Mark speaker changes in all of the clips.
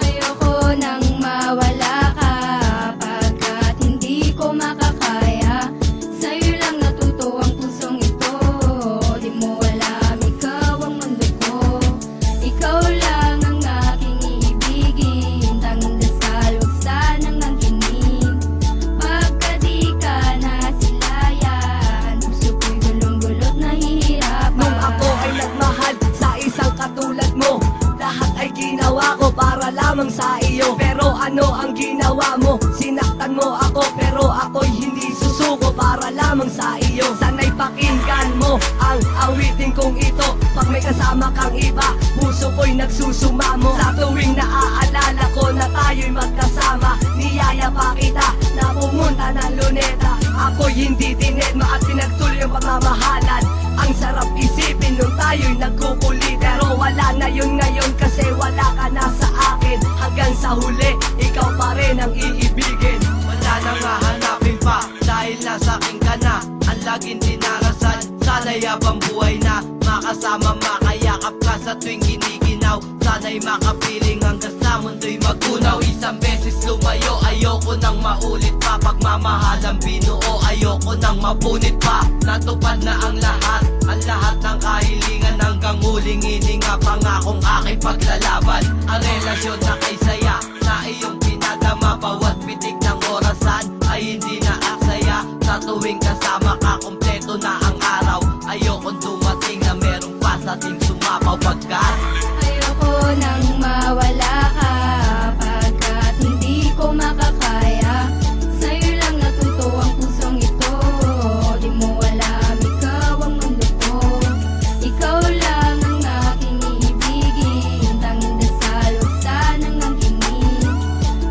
Speaker 1: Ayoko nang mawala ka, pagkat hindi ko makakaya. Sa'yo lang natuto ang pusong ito. Di mo alam, ikaw ang mundo ko. Ikaw lang ang aking iibigin, tanging dasal, huwag sanang angkinin. Pagka di ka nasilayan, puso ko'y gulong-gulot, nahihirapan.
Speaker 2: Nung ako ay nagmahal sa isang katulad mo, lahat ay ginawa ko para lamang sa iyo. Pero ano ang ginawa mo? Sinaktan mo ako, pero ako'y hindi susuko para lamang sa iyo. Sana'y pakinggan mo ang awitin kong ito. Pag may kasama kang iba, puso ko'y nagsusumamo. Sa tuwing naaalala ko na tayo'y magkasama, niyaya pa kita na pumunta ng Luneta. Ako'y hindi dinedma at pinagtuloy ang pamamahalan. Ang sarap isipin nung tayo'y nagkukulit, pero wala na yun ngayon kasi wala ka na sa akin. Hanggang sa huli, ikaw pa rin ang iibigin.
Speaker 3: Wala nang hahanapin pa dahil nasa akin ka na. Ang laging dinarasan, sana'y habang buhay na makasama, makayakap ka sa tuwing giniginaw. Sana'y makapiling hanggang sa mundo'y magunaw. Isang beses lumayo, ayoko nang maulit pa. Pagmamahalang binuo, ayoko nang mapunit pa. Natupad na ang lahat ng kahilingan. Hanggang huling hininga, pangakong aking paglalaban. Ang relasyon na kay saya, na iyong pinadama. Bawat pitik ng orasan ay hindi na aksaya. Sa tuwing kasama ka, kompleto na ang araw. Ayokong dumating na merong pasating sumapaw. Pagkat
Speaker 1: ayoko nang mawala ka, pagkat hindi ko makakaya. Sa'yo lang natuto ang pusong ito. Di mo alam, ikaw ang mundo ko. Ikaw lang ang aking iibigin, tanging dasal, huwag sanang angkinin.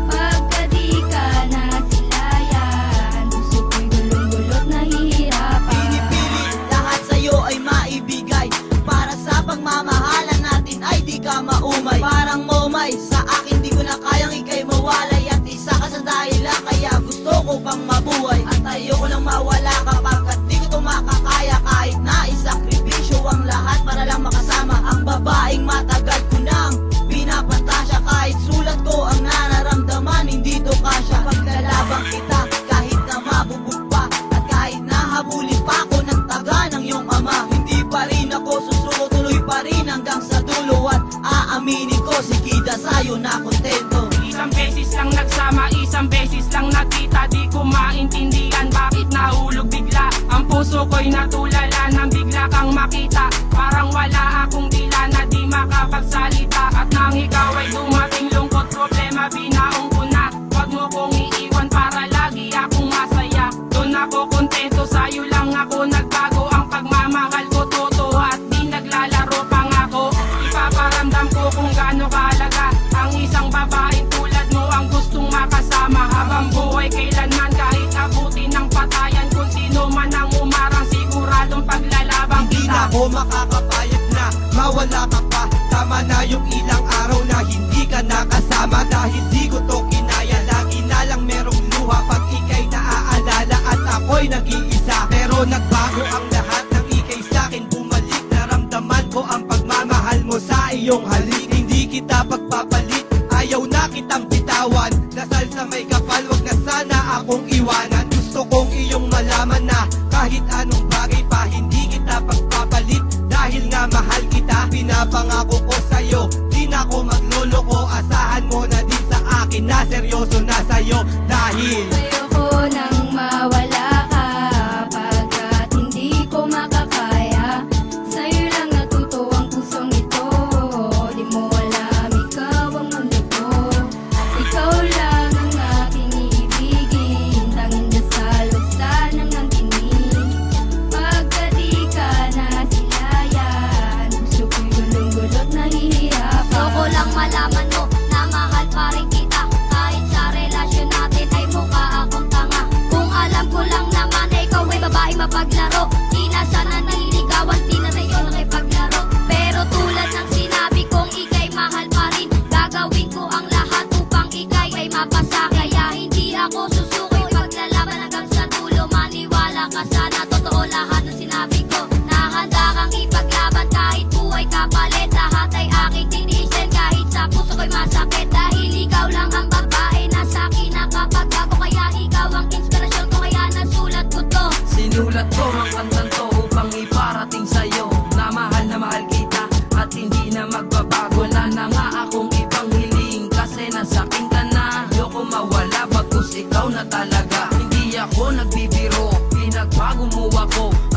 Speaker 1: Pagka di ka nasilayan, puso ko'y gulong-gulot, nahihirapan.
Speaker 4: Pinipilit lahat sa'yo ay maibigay, para sa pagmamahalan natin ay di ka maumay. Parang momay, sa akin di ko na kayang ikay mawalay. At isa ka sa dahilan kaya gusto ko pang mabuhay. At ayoko nang mawala ka, pagkat di ko to makakaya. Kahit na isakripisyo ang lahat para lang makasama ang babaeng matagal ko nang pinapantasya. Kahit sulat ko ang nararamdaman, hindi to kasya. Paglalabang kita kahit na mabubog pa, at kahit na habulin pa ako ng taga ng iyong ama, hindi pa rin ako susuko, tuloy pa rin hanggang sa dulo. At aaminin ko, sigida sa'yo na kontento.
Speaker 5: Isang beses lang nagsama, isang beses lang nakita. Di ko maintindihan bakit nahulog bigla. Ang puso ko'y natulala nang bigla kang makita. Parang wala akong dila na di makapagsalita. At nang ikaw ay dumating, lungkot, problema, binaong ko na. Huwag mo kong iiwan para lagi akong masaya. Doon ako kontento, sa'yo lang ako nagbago. Ang pagmamahal ko totoo at di naglalaro pang ako. Ipaparamdam ko kung gaano kahalaga ang isang babaeng tulad mo, ang gustong makasama habang buhay kailanman. Kahit abutin ng patayan, kung sino man ang umarang, siguradong paglalabang
Speaker 3: hindi na
Speaker 5: kita.
Speaker 3: ako makakapayag na mawala ka pa. Tama na yung ilang araw na hindi ka nakasama. Dahil di ko to kinaya, lagi na lang merong luha pag ika'y naaalala at ako'y nag-iisa. Pero nagbago ang lahat ng ika'y sa'kin bumalik. Naramdaman ko ang pagmamahal mo sa iyong halik. Hindi kita pagpapalit, ayaw na kitang bitawan. Dasal sa may kapal, wag na sana akong iwanan. Gusto kong iyong malaman na kahit anong bagay pa, hindi kita pagpapalit. Dahil nga mahal kita, pinapangako ko sa'yo, di na ako magloloko. Asahan mo na din sa akin na seryoso na sa'yo. Dahil
Speaker 1: Ayoko nang mawala ka, pagkat hindi ko makakaya. Sa'yo lang natuto ang pusong ito. Di mo alam, ikaw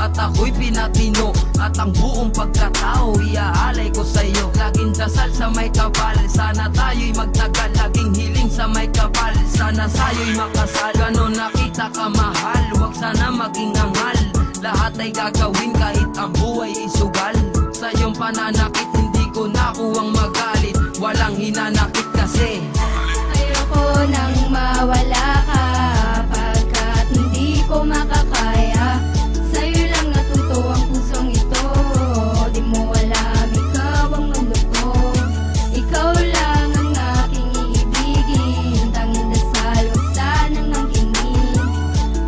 Speaker 6: at ako'y pinatino. At ang buong pagkatao iaalay ko sa'yo. Laging dasal sa may kapal, sana tayo'y magtagal. Laging hiling sa may kapal, sana sa'yo'y makasal. Ganon nakita ka mahal, huwag sana maging angal. Lahat ay gagawin kahit ang buhay isugal. Sa iyong pananakit hindi ko nakuwang magalit. Walang hinanakit kasi
Speaker 1: Ayoko nang mawala ka, pagkat hindi ko makakaya. Sa'yo lang natuto ang pusong ito, di mo alam ikaw ang mundo ko. Ikaw lang ang aking iibigin, tanging dasal huwag sanang mangkinig.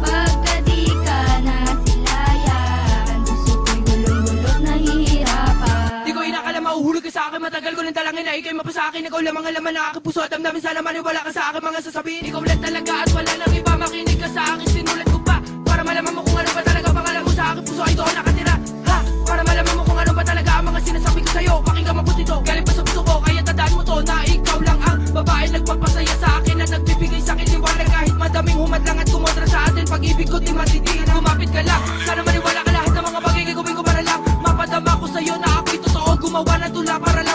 Speaker 1: Pagka di ka nasilayan, puso ko'y gulong-gulot nahihirapan.
Speaker 5: Di ko inakala mahuhulog ka sa akin. Matagal ko nang talangin na ikay mapasakin. Ikaw lang ang laman na aking puso at damdamin. Sana maniwala ka sa akin mga sasabihin. Ikaw lang talaga at wala nang iba. Makinig ka sa akin, sinulat ko pa para malaman mo kung ano ba talaga pangalan mo sa aking puso ay doon nakatira. Ha? Para malaman mo kung ano ba talaga ang mga sinasabi ko sa'yo. Pakinggan mabuti to, galing pa sa puso ko. Kaya tandaan mo to na ikaw lang ang babae nagpapasaya sa akin at nagbibigay sa akin liwanag. Kahit madaming humadlang at kumontra sa atin, pag-ibig ko di matitigil. Lumapit ka lang, sana maniwala ka lahat ng mga bagay gagawin ko para lang mapadama ko sa'yo na ako'y totoo. Gumawa ng tula para lang